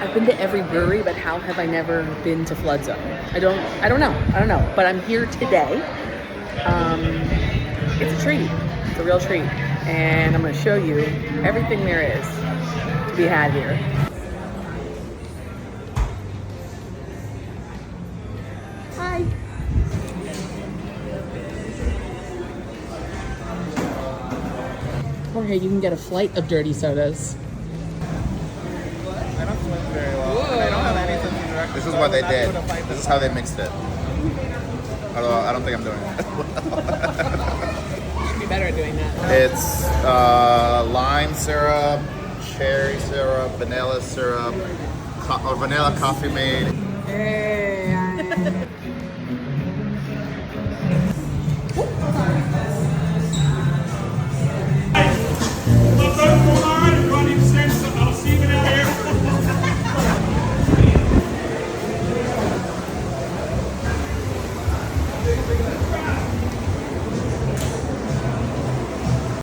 I've been to every brewery, but how have I never been to Flood Zone? I don't know. But I'm here today. It's a treat. It's a real treat. And I'm going to show you everything there is to be had here. Hi. Jorge, you can get a flight of dirty sodas. I don't swim very well. And I don't have any sense of direction. This is what they did. This is how they mixed it. Although I don't think I'm doing it. You should be better at doing that. It's lime syrup, cherry syrup, vanilla syrup, or vanilla coffee made. Hey.